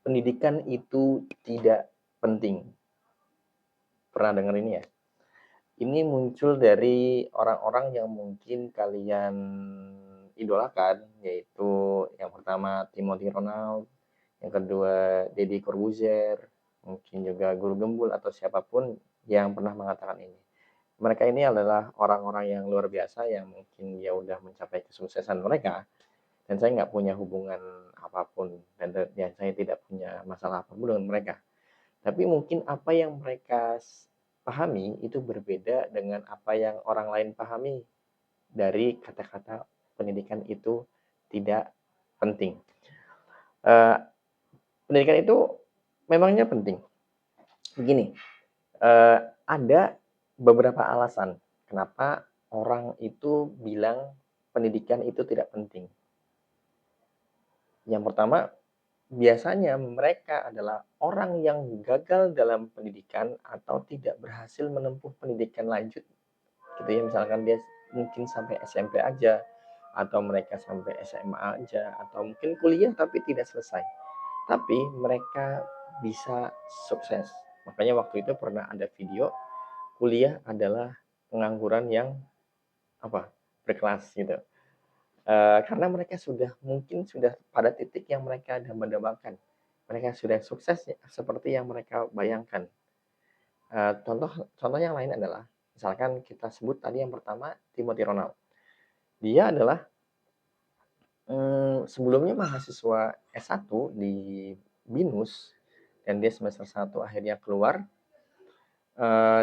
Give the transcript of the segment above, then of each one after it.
Pendidikan itu tidak penting. Pernah dengar ini ya? Ini muncul dari orang-orang yang mungkin kalian idolakan, yaitu yang pertama Timothy Ronald, yang kedua Deddy Corbuzier, mungkin juga Guru Gembul atau siapapun yang pernah mengatakan ini. Mereka ini adalah orang-orang yang luar biasa yang mungkin dia udah mencapai kesuksesan mereka, dan saya nggak punya hubungan apapun, dan saya tidak punya masalah apapun dengan mereka. Tapi mungkin apa yang mereka pahami itu berbeda dengan apa yang orang lain pahami dari kata-kata pendidikan itu tidak penting. Eh, Pendidikan itu memangnya penting. Begini, ada beberapa alasan kenapa orang itu bilang pendidikan itu tidak penting. Yang pertama, biasanya mereka adalah orang yang gagal dalam pendidikan atau tidak berhasil menempuh pendidikan lanjut. Gitu ya, misalkan dia mungkin sampai SMP aja, atau mereka sampai SMA aja, atau mungkin kuliah tapi tidak selesai. Tapi mereka bisa sukses. Makanya waktu itu pernah ada video, kuliah adalah pengangguran yang apa berkelas gitu. Karena mereka sudah pada titik yang mereka dambakan. Mereka sudah sukses ya, seperti yang mereka bayangkan. Contoh yang lain adalah, misalkan kita sebut tadi yang pertama Timothy Ronald. Dia adalah sebelumnya mahasiswa S1 di BINUS, dan dia semester 1 akhirnya keluar.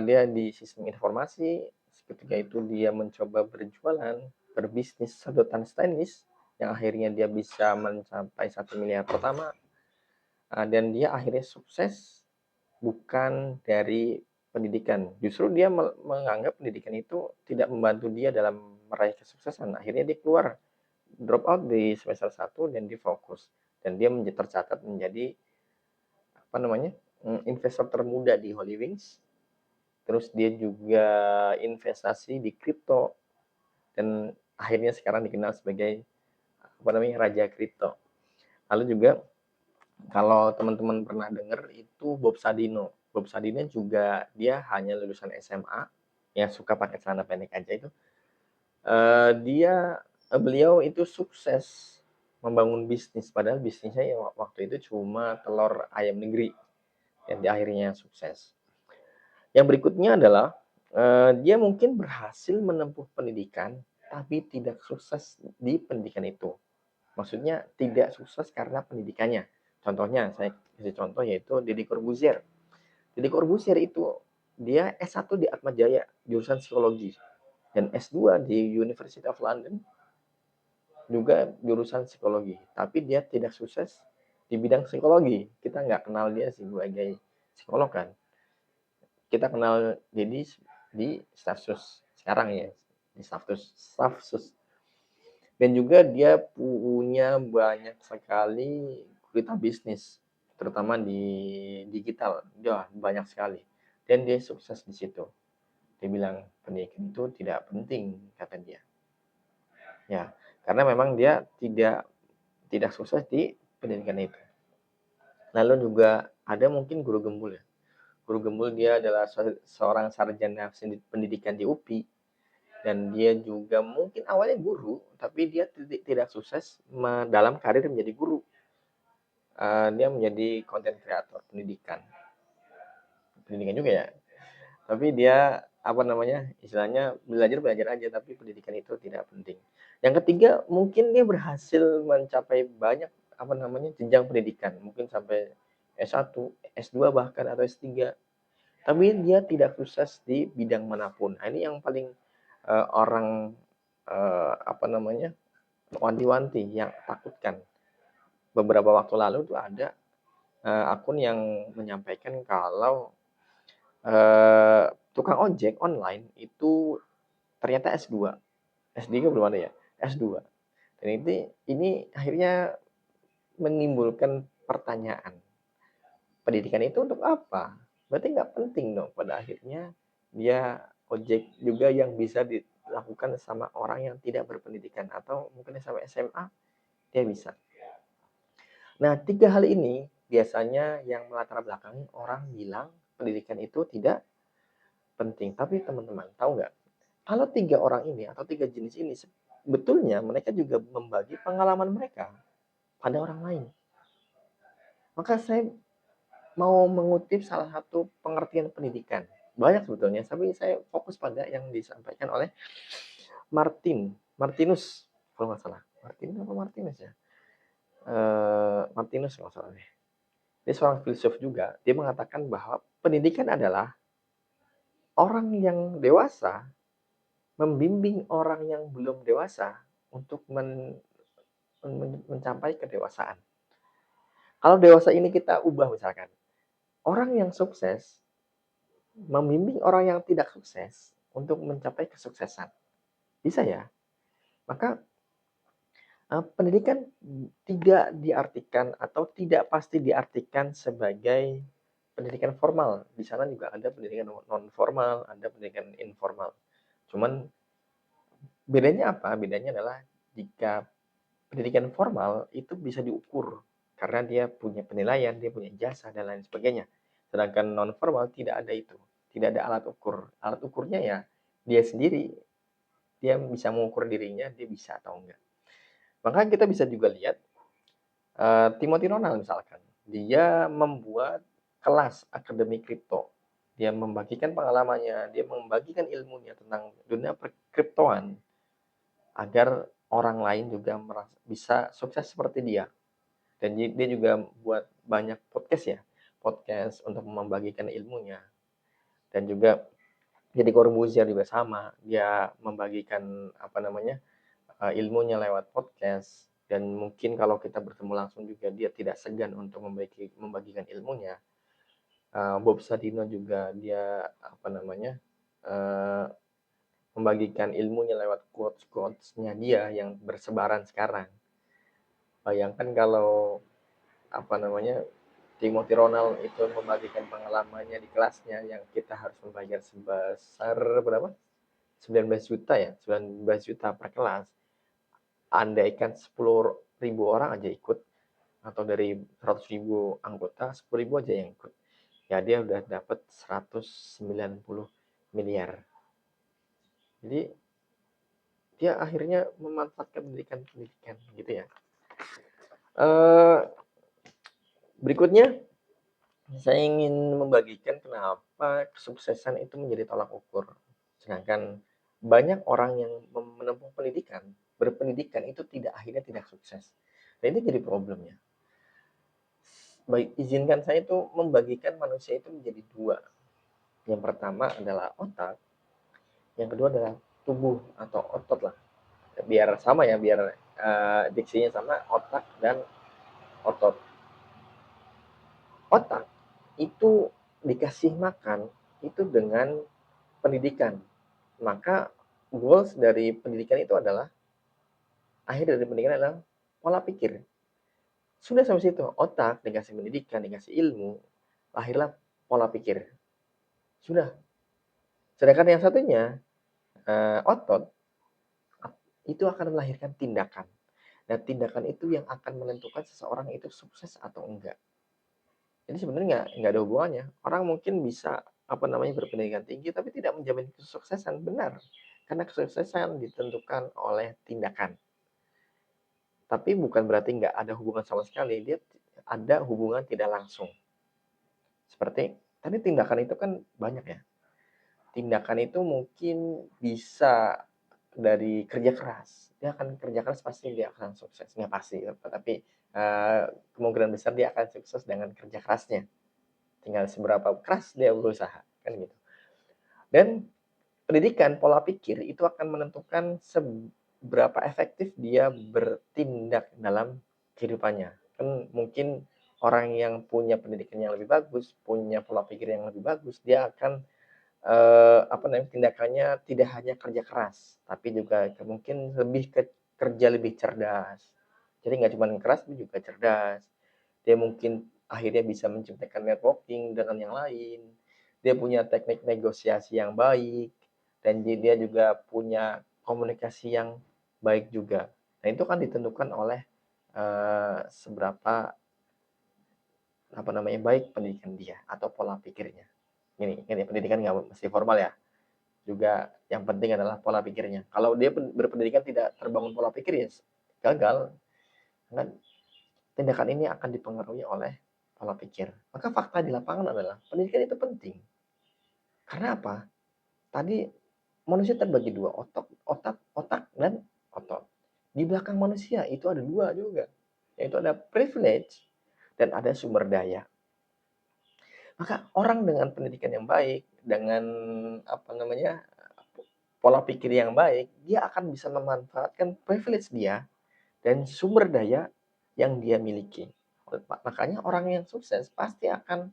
Dia di sistem informasi. Ketika itu dia mencoba berjualan, berbisnis sedotan stainless, yang akhirnya dia bisa mencapai 1 miliar pertama. Dan dia akhirnya sukses bukan dari pendidikan. Justru dia menganggap pendidikan itu tidak membantu dia dalam meraih kesuksesan. Akhirnya dia keluar, drop out di semester 1 dan dia fokus. Dan dia tercatat menjadi investor termuda di Holy Wings. Terus dia juga investasi di kripto, dan akhirnya sekarang dikenal sebagai raja kripto. Lalu juga kalau teman-teman pernah dengar itu Bob Sadino. Bob Sadino juga dia hanya lulusan SMA, yang suka pakai celana pendek aja itu. Beliau itu sukses membangun bisnis, padahal bisnisnya ya waktu itu cuma telur ayam negeri, dan dia akhirnya sukses. Yang berikutnya adalah dia mungkin berhasil menempuh pendidikan tapi tidak sukses di pendidikan itu. Maksudnya tidak sukses karena pendidikannya. Contohnya, saya kasih contoh yaitu Deddy Corbuzier. Deddy Corbuzier itu dia S1 di Atmajaya jurusan psikologi, dan S2 di University of London juga jurusan psikologi, tapi dia tidak sukses di bidang psikologi. Kita nggak kenal dia sebagai psikolog kan. Kita kenal Deddy di Stafsus sekarang ya, di Stafsus. Dan juga dia punya banyak sekali gurita bisnis, terutama di digital. Dia banyak sekali. Dan dia sukses di situ. Dia bilang pendidikan itu tidak penting, kata dia. Ya, karena memang dia tidak sukses di pendidikan itu. Lalu juga ada mungkin Guru Gembul ya. Guru Gembul dia adalah seorang sarjana pendidikan di UPI, dan dia juga mungkin awalnya guru, tapi dia tidak sukses dalam karir menjadi guru. Dia menjadi content creator pendidikan juga ya, tapi dia istilahnya belajar aja, tapi pendidikan itu tidak penting. Yang ketiga, mungkin dia berhasil mencapai banyak jenjang pendidikan, mungkin sampai S1, S2 bahkan, atau S3, tapi dia tidak sukses di bidang manapun. Nah, ini yang paling orang wanti-wanti, yang takutkan. Beberapa waktu lalu tuh ada akun yang menyampaikan kalau tukang ojek online itu ternyata S2. S3 belum ada ya, S2. Dan ini akhirnya menimbulkan pertanyaan, pendidikan itu untuk apa? Berarti nggak penting dong. Pada akhirnya dia ojek juga yang bisa dilakukan sama orang yang tidak berpendidikan, atau mungkin sampai SMA dia bisa. Nah, 3 hal ini biasanya yang melatar belakangi orang bilang pendidikan itu tidak penting. Tapi teman-teman tahu nggak, kalau 3 orang ini atau 3 jenis ini sebetulnya mereka juga membagi pengalaman mereka pada orang lain. Maka saya mau mengutip salah satu pengertian pendidikan. Banyak sebetulnya, tapi saya fokus pada yang disampaikan oleh Martinus, kalau nggak salah. Martin apa Martinus ya? Martinus kalau nggak salah deh. Dia seorang filsuf juga. Dia mengatakan bahwa pendidikan adalah orang yang dewasa membimbing orang yang belum dewasa untuk mencapai kedewasaan. Kalau dewasa ini kita ubah misalkan, orang yang sukses membimbing orang yang tidak sukses untuk mencapai kesuksesan. Bisa ya? Maka pendidikan tidak diartikan atau tidak pasti diartikan sebagai pendidikan formal. Di sana juga ada pendidikan non formal, ada pendidikan informal. Cuman bedanya apa? Bedanya adalah jika pendidikan formal itu bisa diukur karena dia punya penilaian, dia punya jasa dan lain sebagainya. Sedangkan non formal tidak ada itu, tidak ada alat ukur. Alat ukurnya ya dia sendiri, dia bisa mengukur dirinya, dia bisa atau enggak. Maka kita bisa juga lihat Timothy Ronald misalkan, dia membuat kelas akademi kripto. Dia membagikan pengalamannya, dia membagikan ilmunya tentang dunia perkriptoan agar orang lain juga bisa sukses seperti dia. Dan dia juga buat banyak podcast ya, podcast untuk membagikan ilmunya. Dan juga jadi Corbuzier juga sama, dia membagikan ilmunya lewat podcast. Dan mungkin kalau kita bertemu langsung juga dia tidak segan untuk membagikan ilmunya. Bob Sadino juga dia membagikan ilmunya lewat quotes-quotesnya dia yang bersebaran sekarang. Bayangkan kalau Timothy Ronald itu membagikan pengalamannya di kelasnya yang kita harus membayar sebesar berapa? 19 juta ya, 19 juta per kelas. Andaikan 10.000 orang aja ikut, atau dari 100.000 anggota, 10.000 aja yang ikut. Ya dia udah dapat 190 miliar. Jadi dia akhirnya memanfaatkan pendidikan gitu ya. Berikutnya saya ingin membagikan kenapa kesuksesan itu menjadi tolak ukur. Sedangkan banyak orang yang menempuh pendidikan, berpendidikan itu akhirnya tidak sukses. Dan ini jadi problemnya. Baik, izinkan saya itu membagikan manusia itu menjadi dua. Yang pertama adalah otak, yang kedua adalah tubuh atau otot lah. Biar sama ya, biar diksinya sama, otak dan otot. Otak itu dikasih makan itu dengan pendidikan. Maka goals dari pendidikan itu adalah, akhir dari pendidikan adalah pola pikir. Sudah sampai situ, otak dikasih pendidikan, dikasih ilmu, lahirlah pola pikir. Sudah. Sedangkan yang satunya, otot, itu akan melahirkan tindakan. Dan tindakan itu yang akan menentukan seseorang itu sukses atau enggak. Jadi sebenarnya nggak ada hubungannya. Orang mungkin bisa berpendidikan tinggi tapi tidak menjamin kesuksesan, benar. Karena kesuksesan ditentukan oleh tindakan. Tapi bukan berarti nggak ada hubungan sama sekali. Dia ada hubungan tidak langsung. Seperti tadi tindakan itu kan banyak ya. Tindakan itu mungkin bisa dari kerja keras. Dia akan kerja keras, pasti dia akan sukses. Nggak pasti, tapi kemungkinan besar dia akan sukses dengan kerja kerasnya. Tinggal seberapa keras dia berusaha, kan gitu. Dan pendidikan, pola pikir itu akan menentukan seberapa efektif dia bertindak dalam kehidupannya. Kan mungkin orang yang punya pendidikan yang lebih bagus, punya pola pikir yang lebih bagus, dia akan tindakannya tidak hanya kerja keras, tapi juga mungkin lebih ke kerja lebih cerdas. Jadi nggak cuma keras, tapi juga cerdas. Dia mungkin akhirnya bisa menciptakan networking dengan yang lain. Dia punya teknik negosiasi yang baik, dan dia juga punya komunikasi yang baik juga. Nah itu kan ditentukan oleh seberapa baik pendidikan dia atau pola pikirnya. Ini pendidikan nggak mesti formal ya. Juga yang penting adalah pola pikirnya. Kalau dia berpendidikan tidak terbangun pola pikir ya gagal. Karena tindakan ini akan dipengaruhi oleh pola pikir. Maka fakta di lapangan adalah pendidikan itu penting. Karena apa? Tadi manusia terbagi dua, otak dan otot. Di belakang manusia itu ada dua juga, yaitu ada privilege dan ada sumber daya. Maka orang dengan pendidikan yang baik, dengan pola pikir yang baik, dia akan bisa memanfaatkan privilege dia dan sumber daya yang dia miliki. Makanya orang yang sukses pasti akan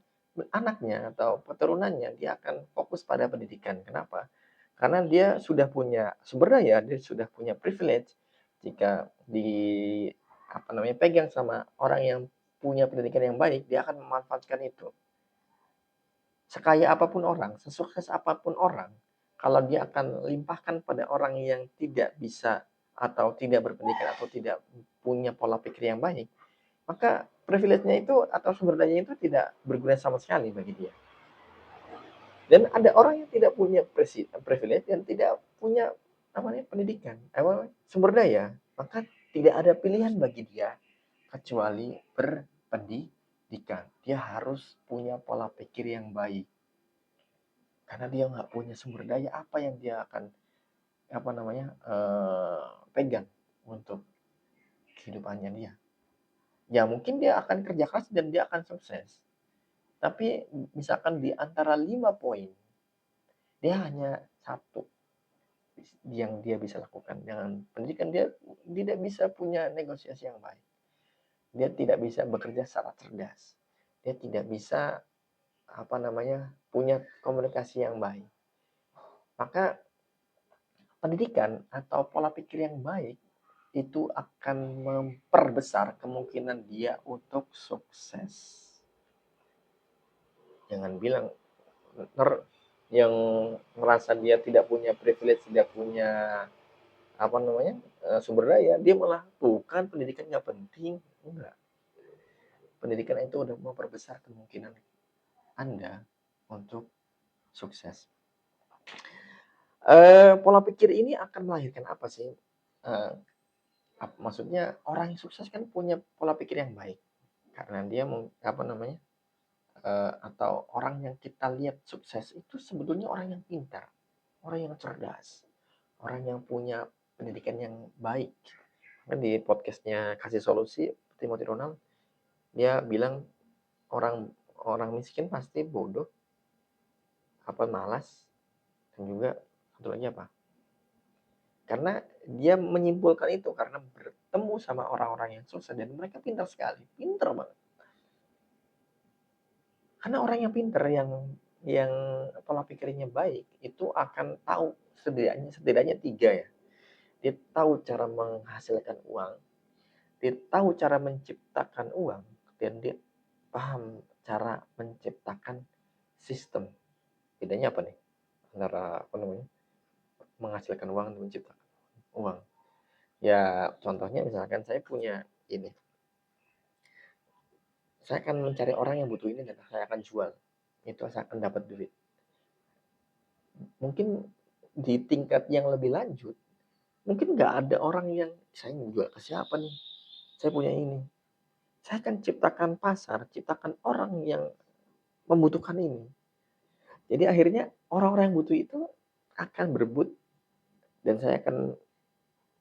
anaknya atau keturunannya dia akan fokus pada pendidikan. Kenapa? Karena dia sudah punya sumber daya, dia sudah punya privilege. Jika pegang sama orang yang punya pendidikan yang baik, dia akan memanfaatkan itu. Sekaya apapun orang, sesukses apapun orang, kalau dia akan limpahkan pada orang yang tidak bisa atau tidak berpendidikan atau tidak punya pola pikir yang baik, maka privilege-nya itu atau sumber dayanya itu tidak berguna sama sekali bagi dia. Dan ada orang yang tidak punya privilege dan tidak punya pendidikan, sumber daya, maka tidak ada pilihan bagi dia kecuali berpendidikan. Dia harus punya pola pikir yang baik. Karena dia nggak punya sumber daya, apa yang dia akan pegang untuk kehidupannya dia. Ya mungkin dia akan kerja keras dan dia akan sukses. Tapi misalkan di antara 5 poin, dia hanya satu yang dia bisa lakukan. Dengan pendidikan dia tidak bisa punya negosiasi yang baik. Dia tidak bisa bekerja secara cerdas. Dia tidak bisa punya komunikasi yang baik. Maka pendidikan atau pola pikir yang baik itu akan memperbesar kemungkinan dia untuk sukses. Jangan bilang yang merasa dia tidak punya privilege, tidak punya sumber daya, dia malah bukan pendidikan nggak penting, enggak. Pendidikan itu udah memperbesar kemungkinan Anda untuk sukses. Pola pikir ini akan melahirkan apa sih? Maksudnya orang yang sukses kan punya pola pikir yang baik karena dia atau orang yang kita lihat sukses itu sebetulnya orang yang pintar, orang yang cerdas, orang yang punya pendidikan yang baik. Kan di podcastnya Kasih Solusi, Timothy Ronald, dia bilang orang miskin pasti bodoh, malas, dan juga satu lagi apa? Karena dia menyimpulkan itu karena bertemu sama orang-orang yang sukses dan mereka pintar sekali, pintar banget. Karena orang yang pintar, yang pola pikirnya baik, itu akan tahu setidaknya 3 ya. Dia tahu cara menghasilkan uang, dia tahu cara menciptakan uang, dan dia paham cara menciptakan sistem. Bedanya apa nih? Antara menghasilkan uang dan menciptakan uang. Ya contohnya misalkan saya punya ini. Saya akan mencari orang yang butuh ini dan saya akan jual. Itu saya akan dapat duit. Mungkin di tingkat yang lebih lanjut, mungkin nggak ada orang yang saya mau jual ke siapa nih. Saya punya ini. Saya akan ciptakan pasar, ciptakan orang yang membutuhkan ini. Jadi akhirnya orang-orang yang butuh itu akan berebut dan saya akan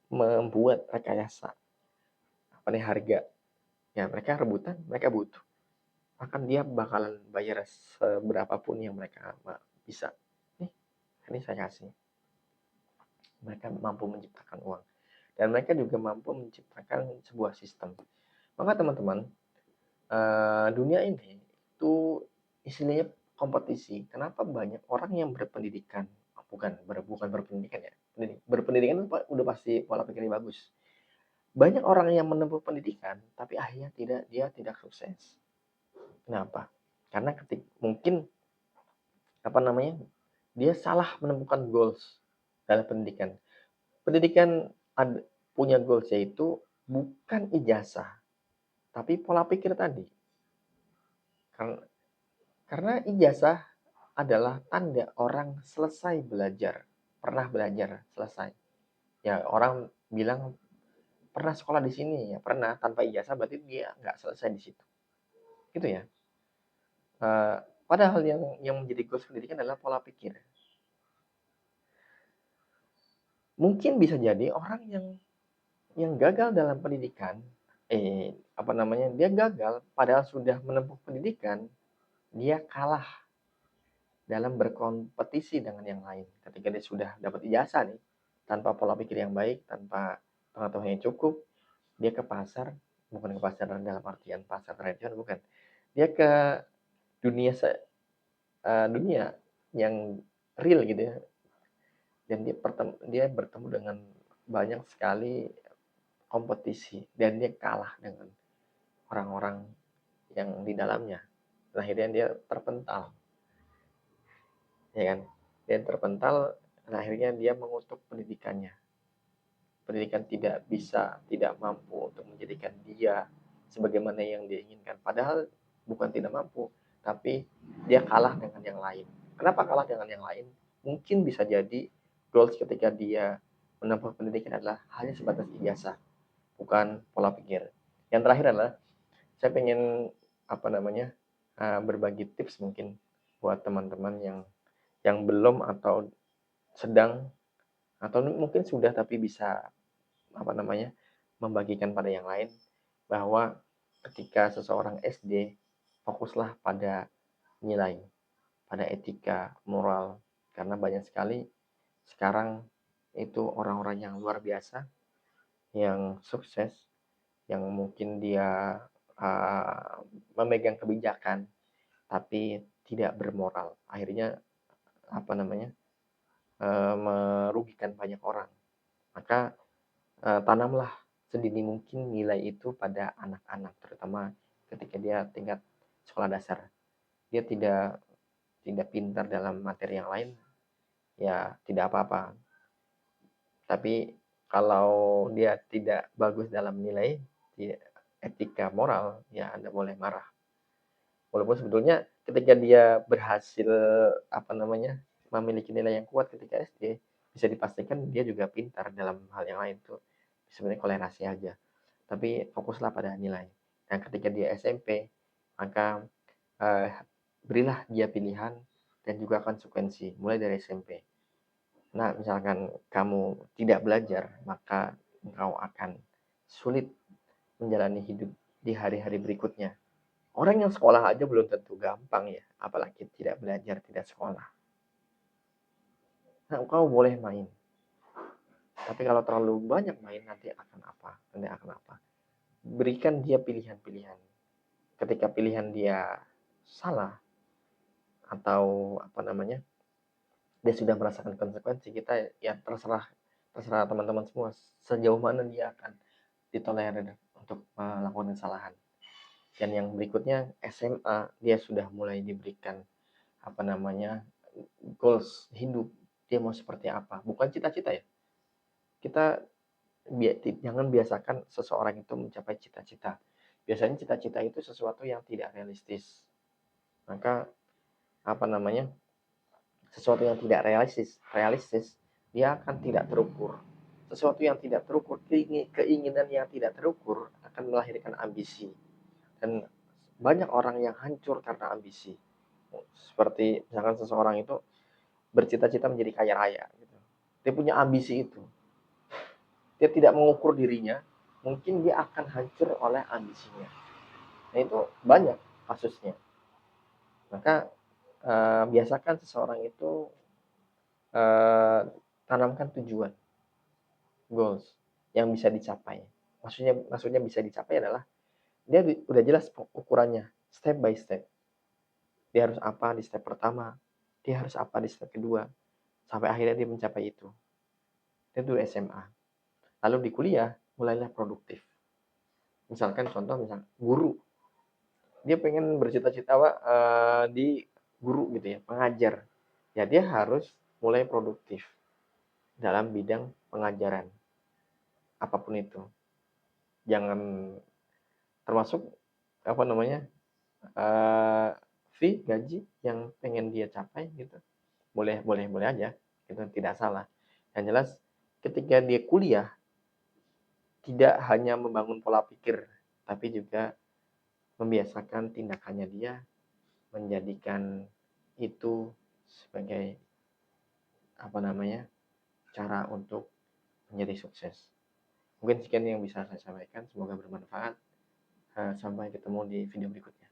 membuat rekayasa harga. Ya mereka rebutan, mereka butuh. Akan dia bakalan bayar seberapapun yang mereka bisa. Ini saya kasih. Mereka mampu menciptakan uang. Dan mereka juga mampu menciptakan sebuah sistem. Maka teman-teman, dunia ini itu istilahnya kompetisi. Kenapa banyak orang yang berpendidikan? Bukan berpendidikan ya. Berpendidikan udah pasti pola pikirnya bagus. Banyak orang yang menempuh pendidikan, tapi akhirnya dia tidak sukses. Kenapa? Karena mungkin dia salah menemukan goals dalam pendidikan. Pendidikan punya goals yaitu bukan ijazah, tapi pola pikir tadi. Karena ijazah adalah tanda orang selesai belajar, pernah belajar, selesai. Ya, orang bilang pernah sekolah di sini, ya pernah, tanpa ijazah berarti dia nggak selesai di situ. Gitu ya. Eh, Padahal yang menjadi goals pendidikan adalah pola pikir. Mungkin bisa jadi orang yang gagal dalam pendidikan, dia gagal padahal sudah menempuh pendidikan, dia kalah dalam berkompetisi dengan yang lain. Ketika dia sudah dapat ijazah nih, tanpa pola pikir yang baik, tanpa pengetahuan yang cukup, dia ke pasar, bukan ke pasar dalam artian pasar tradisional, bukan. Dia ke dunia dunia yang real gitu ya. Dan dia bertemu dengan banyak sekali kompetisi dan dia kalah dengan orang-orang yang di dalamnya. Dan akhirnya dia terpental, ya kan? Dia terpental dan akhirnya dia mengutuk pendidikannya. Pendidikan tidak mampu untuk menjadikan dia sebagaimana yang dia inginkan. Padahal bukan tidak mampu, tapi dia kalah dengan yang lain. Kenapa kalah dengan yang lain? Mungkin bisa jadi goals ketika dia menempuh pendidikan adalah hanya sebatas ijazah, bukan pola pikir. Yang terakhir adalah saya pengen berbagi tips mungkin buat teman-teman yang belum atau sedang atau mungkin sudah tapi bisa membagikan pada yang lain, bahwa ketika seseorang SD, fokuslah pada nilai, pada etika, moral, karena banyak sekali sekarang itu orang-orang yang luar biasa, yang sukses, yang mungkin dia memegang kebijakan tapi tidak bermoral, akhirnya merugikan banyak orang. Maka tanamlah sedini mungkin nilai itu pada anak-anak, terutama ketika dia tingkat sekolah dasar. Dia tidak pintar dalam materi yang lain, ya tidak apa-apa. Tapi kalau dia tidak bagus dalam nilai, etika, moral, ya Anda boleh marah. Walaupun sebetulnya ketika dia berhasil memiliki nilai yang kuat ketika SD, bisa dipastikan dia juga pintar dalam hal yang lain tuh. Sebenarnya kolerasi aja. Tapi fokuslah pada nilai. Dan ketika dia SMP, maka berilah dia pilihan dan juga konsekuensi mulai dari SMP. Nah, misalkan kamu tidak belajar, maka engkau akan sulit menjalani hidup di hari-hari berikutnya. Orang yang sekolah aja belum tentu gampang ya, apalagi tidak belajar, tidak sekolah. Nah, engkau boleh main. Tapi kalau terlalu banyak main, nanti akan apa? Berikan dia pilihan-pilihan. Ketika pilihan dia salah, atau dia sudah merasakan konsekuensi, kita ya terserah teman-teman semua sejauh mana dia akan ditolerir untuk melakukan kesalahan. Dan yang berikutnya SMA, dia sudah mulai diberikan goals hidup, dia mau seperti apa, bukan cita-cita ya. Kita jangan biasakan seseorang itu mencapai cita-cita. Biasanya cita-cita itu sesuatu yang tidak realistis. Maka sesuatu yang tidak realistis, dia akan tidak terukur. Sesuatu yang tidak terukur, keinginan yang tidak terukur akan melahirkan ambisi. Dan banyak orang yang hancur karena ambisi. Seperti misalkan seseorang itu bercita-cita menjadi kaya raya gitu. Dia punya ambisi itu. Dia tidak mengukur dirinya, mungkin dia akan hancur oleh ambisinya. Nah, itu banyak kasusnya. Maka biasakan seseorang itu tanamkan tujuan, goals yang bisa dicapai. Maksudnya bisa dicapai adalah dia udah jelas ukurannya, step by step. Dia harus apa di step pertama, dia harus apa di step kedua, sampai akhirnya dia mencapai itu. Itu SMA. Lalu di kuliah, mulailah produktif. Misalkan guru. Dia pengen bercita-cita di guru gitu ya, pengajar. Ya dia harus mulai produktif dalam bidang pengajaran. Apapun itu. Jangan termasuk fee, gaji yang pengen dia capai gitu. Boleh boleh boleh aja, itu tidak salah. Yang jelas ketika dia kuliah, tidak hanya membangun pola pikir, tapi juga membiasakan tindakannya dia, menjadikan itu sebagai apa namanya, cara untuk menjadi sukses. Mungkin sekian yang bisa saya sampaikan, semoga bermanfaat. Sampai ketemu di video berikutnya.